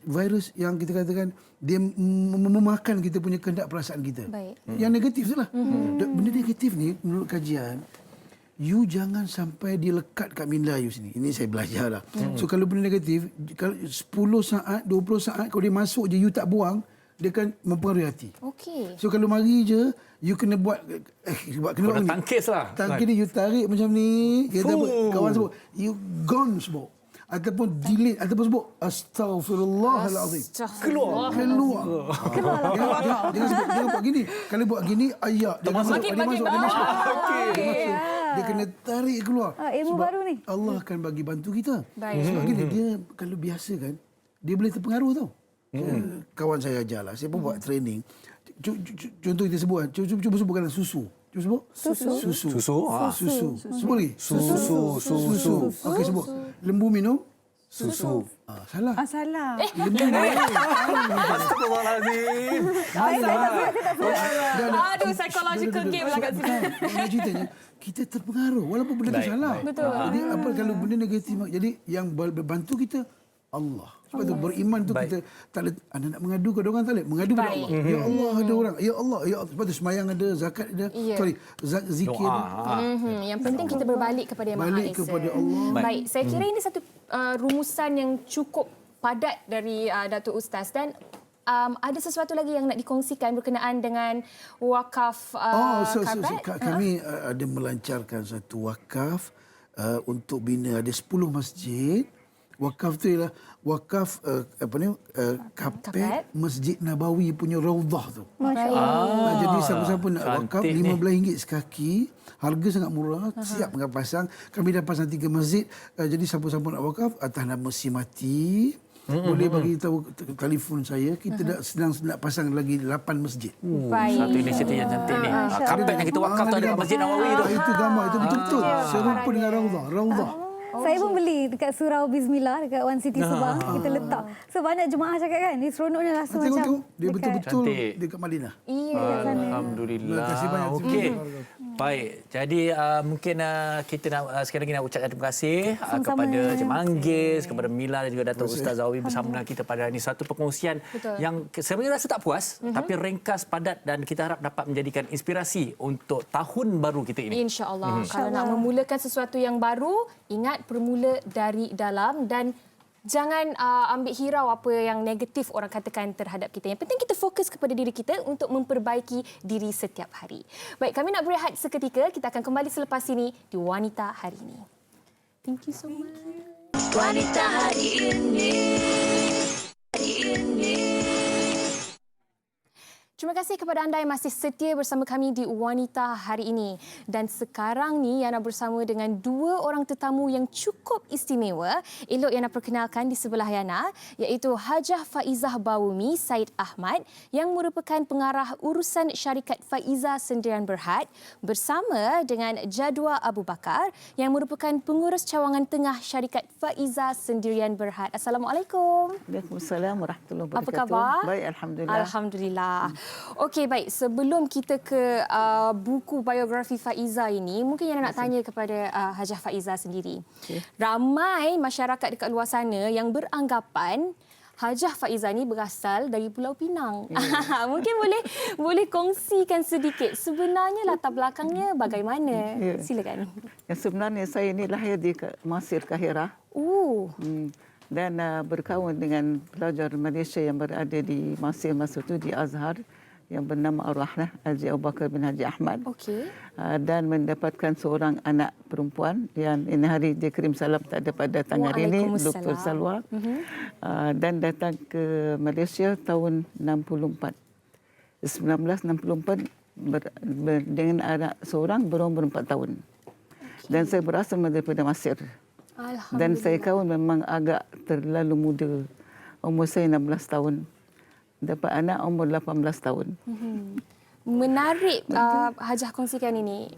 virus yang kita katakan dia memakan kita punya kehendak perasaan kita. Baik. Yang negatif tu lah. Benda negatif ni menurut kajian, you jangan sampai dia lekat kat minda you sini. Ini saya belajar lah. So kalau benda negatif, kalau 10 saat, 20 saat kalau dia masuk je you tak buang, dia akan mempengaruhi hati. Okey. So kalau mari je, you kena buat kena buat ni. Tangkis lah. Tangkis ni you tarik macam ni. Kita kawan sebut, you gone sebut. Ataupun delete, ataupun sebut astaghfirullahalazim. Keluar. Jangan buat gini. Kalau buat gini, ayat. Dia masuk. Dia kena tarik keluar. Ilmu baru ni. Allah akan bagi bantu kita. Baik. Sebab gini, dia kalau biasa kan, dia boleh terpengaruh tau. Kawan saya ajarlah. Saya pun buat training. Contoh kita sebut kan. Cuba sebutkan susu. Cuba sebut. Susu. Sebut lagi. Susu. Okey, sebut. Lembu minum. Susu. Salah. Salah. Lembu minum. Astagfirullahalazim. Aduh, psychological game lah kat sini. Ceritanya, kita terpengaruh walaupun benda tu salah. Betul. Jadi apa kalau benda negatif, jadi yang bantu kita Allah. Sebab tu beriman tu kita tak boleh, anda nak mengadu ke orang tak boleh. Mengadu kepada Allah. Ya Allah ada orang. Ya Allah. Sebab tu sembahyang ada, zakat ada. Zikir ada. Yang penting kita berbalik kepada Yang Maha Esa. Balik kepada Allah. Baik, saya kira ini satu rumusan yang cukup padat dari Datuk Ustaz dan ada sesuatu lagi yang nak dikongsikan berkenaan dengan wakaf Karpet? Kami ada melancarkan satu wakaf untuk bina ada 10 masjid. Wakaf tu ialah wakaf Karpet Masjid Nabawi punya Raudhah tu. Jadi siapa-siapa nak wakaf RM15 sekaki, harga sangat murah, siap dengan pasang. Kami dah pasang 3 masjid. Jadi siapa-siapa nak wakaf atas nama Simati, boleh bagi tahu telefon saya. Kita sedang nak pasang lagi 8 masjid. Satu inisiatif yang cantik ni. Karpet yang kita wakaf tu ada kat Masjid Nawawi tu. Itu gambar, itu betul-betul serupa dengan Raudhah. Saya pun beli dekat Surau Bismillah dekat One City Subang. Kita letak. So banyak jemaah cakap kan, ni seronoknya langsung macam. Tengok. Dia dekat- betul-betul Cantik. dekat Madinah. Iya, dekat sana. Alhamdulillah. Terima kasih banyak. Okey. Baik. Jadi mungkin kita nak sekali lagi nak ucapkan terima kasih kepada Cik Manggis, kepada Mila dan juga Datuk Ustaz Zawi bersama dengan kita pada hari ini. Satu perkongsian yang sebenarnya rasa tak puas tapi ringkas, padat dan kita harap dapat menjadikan inspirasi untuk tahun baru kita ini. InsyaAllah. Kalau nak memulakan sesuatu yang baru, ingat bermula dari dalam dan jangan ambil hirau apa yang negatif orang katakan terhadap kita. Yang penting kita fokus kepada diri kita untuk memperbaiki diri setiap hari. Baik, kami nak berehat seketika. Kita akan kembali selepas ini di Wanita Hari Ini. Thank you so much. Wanita Hari Ini. Terima kasih kepada anda yang masih setia bersama kami di Wanita Hari Ini. Dan sekarang ni Yana bersama dengan dua orang tetamu yang cukup istimewa. Elok Yana perkenalkan di sebelah Yana, iaitu Hajah Faizah Bawumi Said Ahmad yang merupakan pengarah urusan syarikat Faiza Sendirian Berhad, bersama dengan Jadwa Abu Bakar yang merupakan pengurus cawangan tengah syarikat Faiza Sendirian Berhad. Assalamualaikum. Waalaikumsalam warahmatullahi wabarakatuh. Apa khabar? Baik, alhamdulillah. Alhamdulillah. Okey, baik. Sebelum kita ke buku biografi Faiza ini, mungkin Yana nak tanya kepada Hajah Faiza sendiri. Okay. Ramai masyarakat dekat luar sana yang beranggapan Hajah Faiza ni berasal dari Pulau Pinang. Yeah. Mungkin boleh kongsikan sedikit sebenarnya latar belakangnya bagaimana? Yeah. Silakan. Yang sebenarnya saya ni lahir di Mesir, Kahirah. Dan berkawan dengan pelajar Malaysia yang berada di Mesir masa itu di Azhar yang bernama Arwah Haji Abu Bakar bin Haji Ahmad. Okay. Dan mendapatkan seorang anak perempuan yang ini hari dikirim salam tak ada pada tangan ini, Dr. Salwa. Dan datang ke Malaysia tahun 64. 1964 dengan anak seorang berumur 4 tahun. Okay. Dan saya berasal daripada Mesir. Dan saya kahwin memang agak terlalu muda. Umur saya 16 tahun. Dapat anak umur 18 tahun. Menarik Hajah kongsikan ini.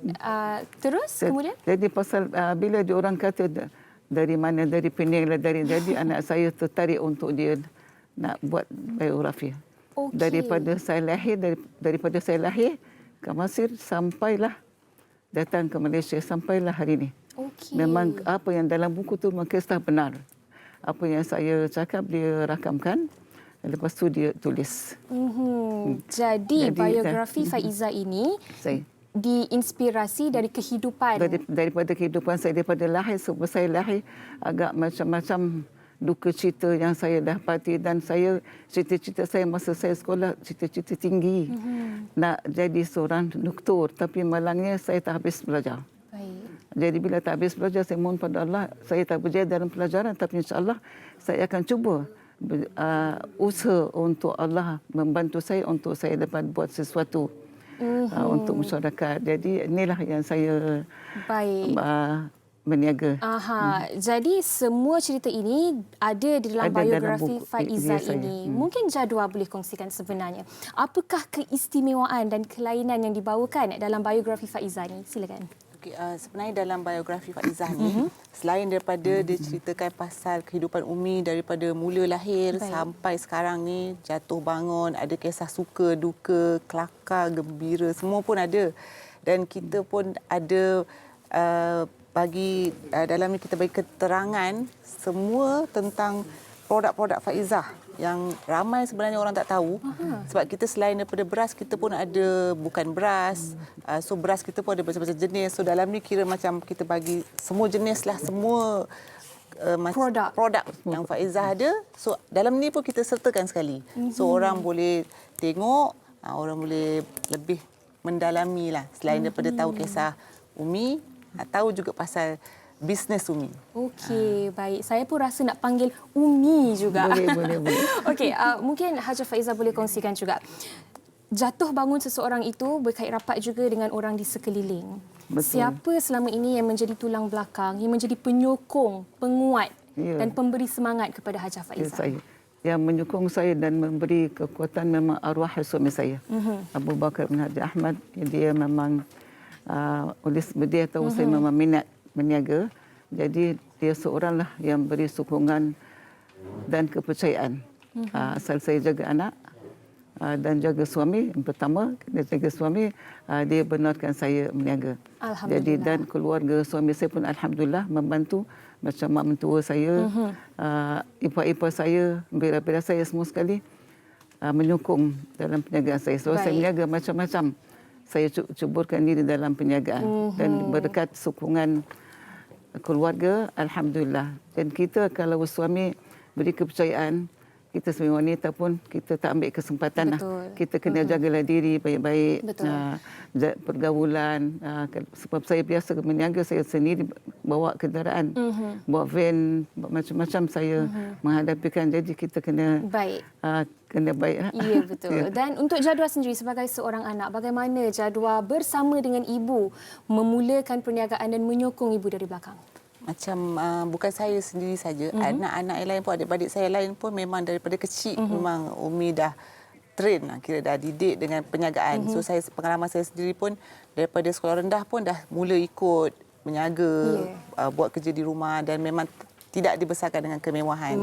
Terus kemudian? Jadi pasal bila diorang kata dari mana, dari Penang lah, jadi anak saya tertarik untuk dia nak buat biografi. Okay. Daripada saya lahir ke Mesir sampailah datang ke Malaysia sampailah hari ini. Okay. Memang apa yang dalam buku tu memang kisah benar. Apa yang saya cakap dia rakamkan. Lepas tu dia tulis. Jadi biografi Faiza ini diinspirasi dari kehidupan. Daripada kehidupan saya, daripada lahir, sebab saya lahir agak macam-macam duka cita yang saya dapati. Dan saya, cita-cita saya masa saya sekolah, cita-cita tinggi. Nak jadi seorang doktor. Tapi malangnya saya tak habis belajar. Jadi bila tak habis belajar, saya mohon pada Allah, saya tak berjaya dalam pelajaran. Tapi insyaAllah saya akan cuba usaha untuk Allah membantu saya untuk saya dapat buat sesuatu untuk masyarakat. Jadi inilah yang saya berniaga. Jadi semua cerita ini ada di dalam biografi Faiza ini. Mungkin Jadwa boleh kongsikan sebenarnya. Apakah keistimewaan dan kelainan yang dibawakan dalam biografi Faiza ini? Silakan. Sebenarnya dalam biografi Faizah ni, selain daripada dia ceritakan pasal kehidupan Umi daripada mula lahir sampai sekarang ni, jatuh bangun, ada kisah suka, duka, kelakar, gembira, semua pun ada. Dan kita pun ada bagi dalam ni kita bagi keterangan semua tentang produk-produk Faizah yang ramai sebenarnya orang tak tahu. Sebab kita selain daripada beras, kita pun ada bukan beras. So beras kita pun ada macam-macam jenis. So dalam ni kira macam kita bagi semua jenis lah, semua produk yang Faizah ada. So dalam ni pun kita sertakan sekali. So orang boleh tengok, orang boleh lebih mendalami lah. Selain daripada tahu kisah Umi, tahu juga pasal bisnes Umi. Okey, baik. Saya pun rasa nak panggil Umi juga. Boleh. Okey, mungkin Hajah Faiza boleh kongsikan juga. Jatuh bangun seseorang itu berkait rapat juga dengan orang di sekeliling. Betul. Siapa selama ini yang menjadi tulang belakang, yang menjadi penyokong, penguat dan pemberi semangat kepada Hajah Faiza? Saya. Yang menyokong saya dan memberi kekuatan memang arwah suami saya. Abu Bakar bin Haji Ahmad. Dia memang oleh dia tahu saya memang minat berniaga. Jadi dia seoranglah yang beri sokongan dan kepercayaan. Asal saya jaga anak dan jaga suami, yang pertama dia jaga suami, dia benarkan saya berniaga. Jadi dan keluarga suami saya pun alhamdulillah membantu, macam mak mentua saya, ipar-ipar saya, bera-bera saya semua sekali menyokong dalam perniagaan saya. So saya berniaga macam-macam. Saya cuburkan diri dalam perniagaan dan berkat sokongan keluarga, alhamdulillah. Dan kita kalau suami beri kepercayaan, kita sebagai wanita pun kita tak ambil kesempatan lah. Kita kena jagalah diri baik-baik. Pergaulan. Sebab saya biasa berniaga, saya sendiri bawa kenderaan, bawa van, macam-macam saya menghadapikan. Jadi kita kena kena baik. Ya, betul. Dan untuk jadual sendiri sebagai seorang anak, bagaimana jadual bersama dengan ibu memulakan perniagaan dan menyokong ibu dari belakang? Macam bukan saya sendiri saja, anak-anak yang lain pun, adik-adik saya lain pun memang daripada kecil memang Umi dah train, kira dah didik dengan perniagaan. So saya, pengalaman saya sendiri pun daripada sekolah rendah pun dah mula ikut berniaga, buat kerja di rumah dan memang tidak dibesarkan dengan kemewahan.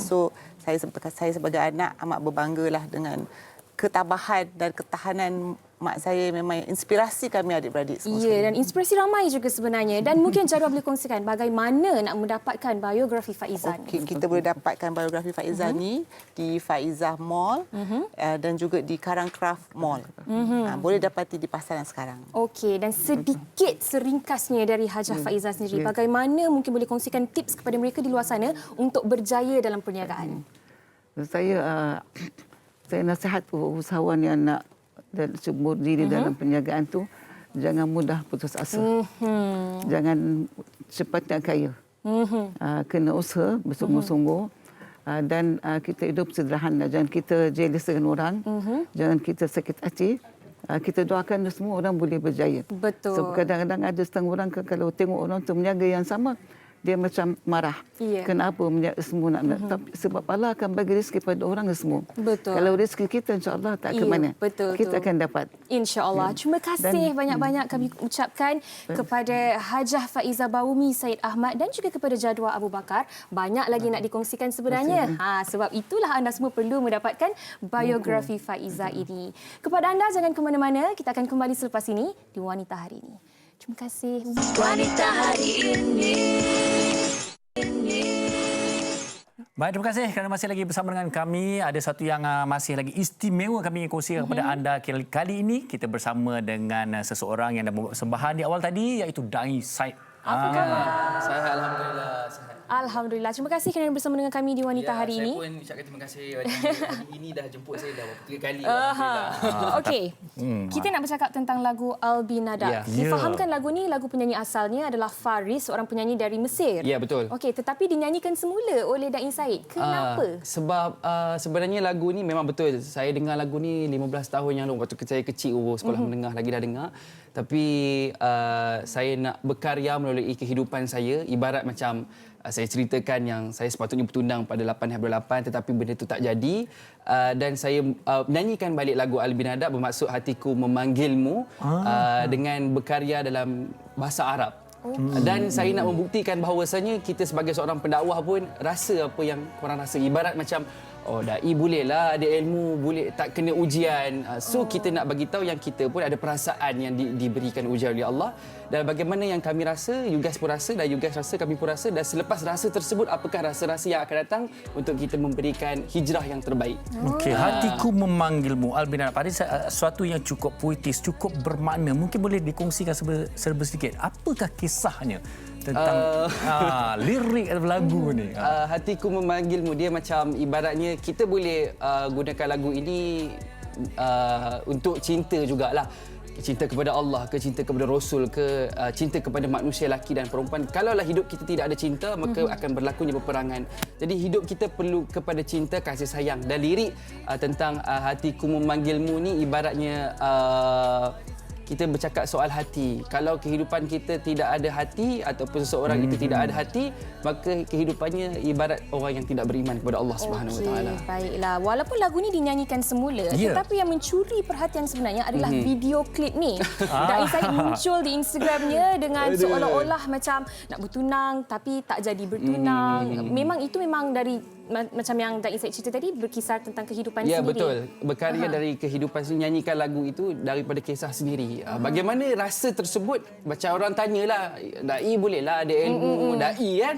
So saya sebagai anak amat berbanggalah dengan ketabahan dan ketahanan mak saya. Memang inspirasi kami adik-beradik semua. Ya, dan inspirasi ramai juga sebenarnya. Dan mungkin jadual boleh kongsikan bagaimana nak mendapatkan biografi Faizah ni. Kita boleh dapatkan biografi Faizah ni di Faizah Mall dan juga di Karangcraft Mall. Boleh dapati di pasaran sekarang. Okey, dan sedikit seringkasnya dari Hajah Faizah sendiri, bagaimana mungkin boleh kongsikan tips kepada mereka di luar sana untuk berjaya dalam perniagaan? Saya nasihat usahawan yang nak dan subur diri dalam perniagaan tu, jangan mudah putus asa. Jangan cepat nak kaya. Kena usaha bersungguh-sungguh dan kita hidup sederhana. Jangan kita jealous dengan orang. Jangan kita sakit hati. Kita doakan semua orang boleh berjaya. Betul. Sebab kadang-kadang ada setengah orang kalau tengok orang tu berniaga yang sama, dia macam marah. Kenapa semua nak tapi sebab Allah akan bagi rezeki pada orang semua. Betul. Kalau rezeki kita insya-Allah tak ke mana. Kita akan dapat. Insya-Allah. Terima kasih banyak-banyak kami ucapkan kepada Hajah Faizah Baumi Said Ahmad dan juga kepada Jadual Abu Bakar. Banyak lagi nak dikongsikan sebenarnya. Sebab itulah anda semua perlu mendapatkan biografi Faizah ini. Kepada anda jangan ke mana-mana, kita akan kembali selepas ini di Wanita Hari Ini. Terima kasih. Wanita Hari Ini. Baik, terima kasih kerana masih lagi bersama dengan kami. Ada satu yang masih lagi istimewa kami ingin kongsikan kepada anda. Kali ini kita bersama dengan seseorang yang dah membuat persembahan di awal tadi, iaitu Dai Said. Apa khabar? Saya alhamdulillah sihat. Alhamdulillah. Terima kasih kerana bersama dengan kami di Wanita Hari Ini. Saya pun ucapkan terima kasih. Hari ini dah jemput saya dah 3 kali. Okey. Kita nak bercakap tentang lagu Albinadak. Difahamkan lagu ni, lagu penyanyi asalnya adalah Faris, seorang penyanyi dari Mesir. Ya, betul. Okey, tetapi dinyanyikan semula oleh Dai Said. Kenapa? Sebab sebenarnya lagu ni memang betul. Saya dengar lagu ni 15 tahun yang lalu waktu saya kecil, sekolah menengah lagi dah dengar. Tapi saya nak berkarya melalui kehidupan saya, ibarat macam saya ceritakan yang saya sepatutnya bertunang pada 8/8 tetapi benda itu tak jadi, dan saya menyanyikan balik lagu Albinadak bermaksud hatiku memanggilmu dengan berkarya dalam bahasa Arab. Dan saya nak membuktikan bahawasanya kita sebagai seorang pendakwah pun rasa apa yang korang rasa, ibarat macam dai bolehlah ada ilmu, boleh tak kena ujian. So kita nak bagi tahu yang kita pun ada perasaan yang diberikan ujian oleh Allah, dan bagaimana yang kami rasa, you guys pun rasa, dan you guys rasa, kami pun rasa, dan selepas rasa tersebut apakah rasa-rasa yang akan datang untuk kita memberikan hijrah yang terbaik. Okey, hatiku memanggilmu Albinadak. Pada sesuatu yang cukup puitis, cukup bermakna. Mungkin boleh dikongsikan serba sedikit. Apakah kisahnya tentang lirik lagu ni? Hatiku memanggilmu, dia macam ibaratnya kita boleh gunakan lagu ini untuk cinta jugalah. Cinta kepada Allah ke cinta kepada Rasul ke cinta kepada manusia lelaki dan perempuan. Kalaulah hidup kita tidak ada cinta, maka akan berlakunya peperangan. Jadi hidup kita perlu kepada cinta, kasih sayang. Dan lirik tentang hatiku memanggilmu ni ibaratnya kita bercakap soal hati. Kalau kehidupan kita tidak ada hati ataupun seseorang itu tidak ada hati, maka kehidupannya ibarat orang yang tidak beriman kepada Allah Subhanahu Wa Taala. Baiklah. Walaupun lagu ni dinyanyikan semula, tetapi yang mencuri perhatian sebenarnya adalah video klip ni. Dai Said muncul di Instagramnya dengan seolah-olah macam nak bertunang tapi tak jadi bertunang. Memang itu memang dari macam yang Dai Said cerita tadi, berkisar tentang kehidupan sendiri. Ya, betul. Berkarya dari kehidupan sendiri, nyanyikan lagu itu daripada kisah sendiri. dai. Bagaimana rasa tersebut? Macam orang tanyalah, dai bolehlah ada ilmu dai kan.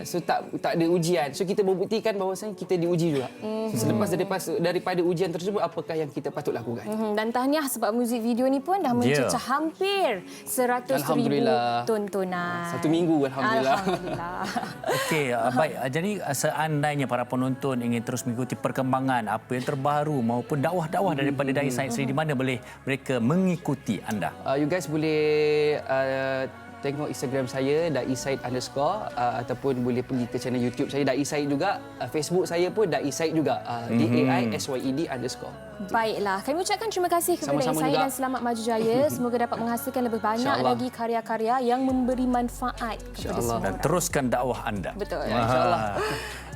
So tak ada ujian. So kita membuktikan bahawasanya kita diuji juga. So, selepas daripada ujian tersebut, apakah yang kita patut lakukan? Dan tahniah sebab muzik video ni pun dah mencecah hampir 100,000 tontonan. 1 minggu alhamdulillah. Okey, baik. Jadi seandainya para penonton ingin terus mengikuti perkembangan apa yang terbaru maupun dakwah-dakwah daripada Dai Said Sri, di mana boleh mereka mengikuti anda? You guys boleh tengok Instagram saya Dai Said _ ataupun boleh pergi ke channel YouTube saya Dai Said juga. Facebook saya pun Dai Said juga, DAISYED _ Baiklah, kami ucapkan terima kasih kepada Sama-sama Dai Said juga. dan selamat maju jaya. Semoga dapat menghasilkan lebih banyak lagi karya-karya yang memberi manfaat kepada semua Dan orang. teruskan dakwah anda. Betul. Ya, InsyaAllah.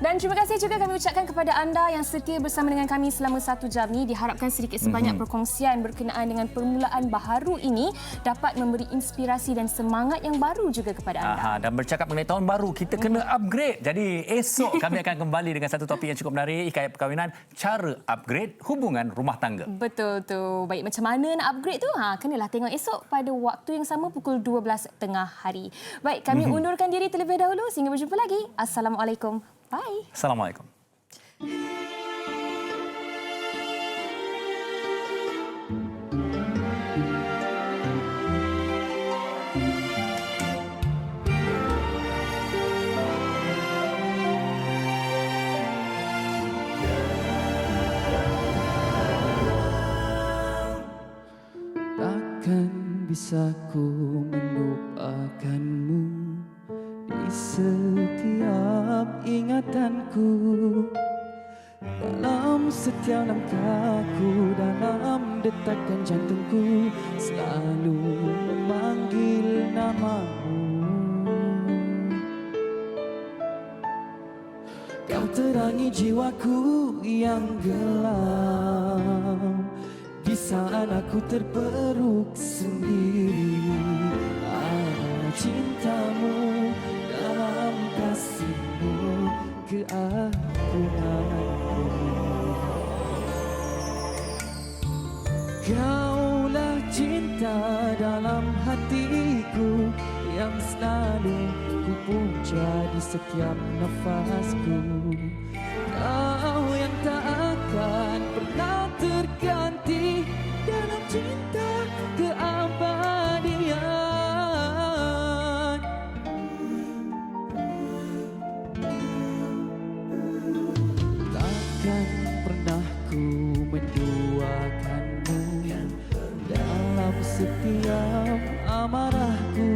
Dan terima kasih juga kami ucapkan kepada anda yang setia bersama dengan kami selama 1 jam ni. Diharapkan sedikit sebanyak perkongsian berkenaan dengan permulaan baharu ini dapat memberi inspirasi dan semangat yang baru juga kepada anda. Dan bercakap mengenai tahun baru, kita kena upgrade. Jadi esok kami akan kembali dengan satu topik yang cukup menarik, hikayat perkahwinan, cara upgrade hubungan rumah tangga. Betul tu. Baik, macam mana nak upgrade tu? Kenalah tengok esok pada waktu yang sama pukul 12 tengah hari. Baik, kami undurkan diri terlebih dahulu sehingga berjumpa lagi. Assalamualaikum. Bye. Assalamualaikum. Takkan bisa ku melupakanmu di setiap ingatanku, dalam setiap langkahku, dalam detakan jantungku, selalu memanggil namamu. Kau terangi jiwaku yang gelap di saat aku terperuk sendiri. Ada cintamu dalam kasihmu keagunganku. Kaulah cinta dalam hatiku yang selalu ku puja di setiap nafasku. Kau yang tak akan pernah terganti dalam cinta keabadian. Takkan pernah ku menduakanmu dalam setiap amarahku.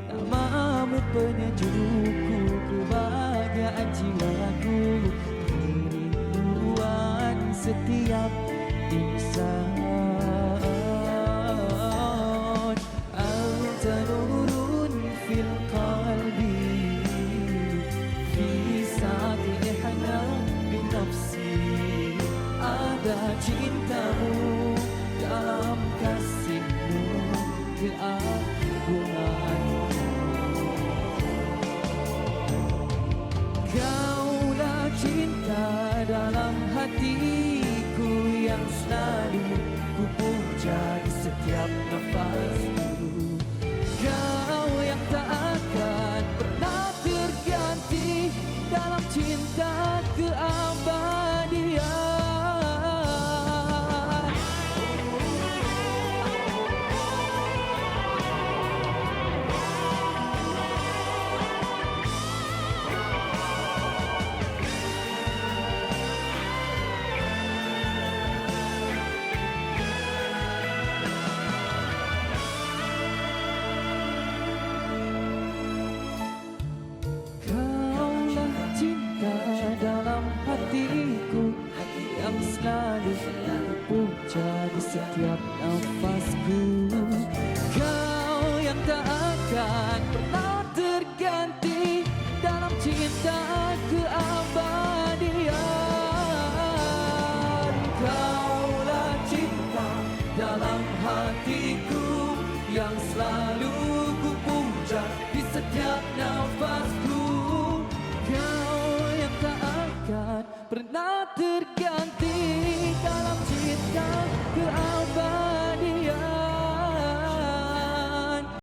Namamu penyejukku, kebahagiaan jiwaku, kerinduan setiap insan. Anta nurun fil qalbi fi saati ihna bin nafsi. Ada cintamu dalam kasihmu keagunganmu. Kaulah cinta dalam hatiku yang selalu ku puja di setiap nafasku. Kau yang tak akan pernah terganti dalam cinta keabadian. Yang selalu puja di setiap nafasku. Kau yang tak akan pernah terganti dalam cinta keabadian. Kaulah cinta dalam hatiku yang selalu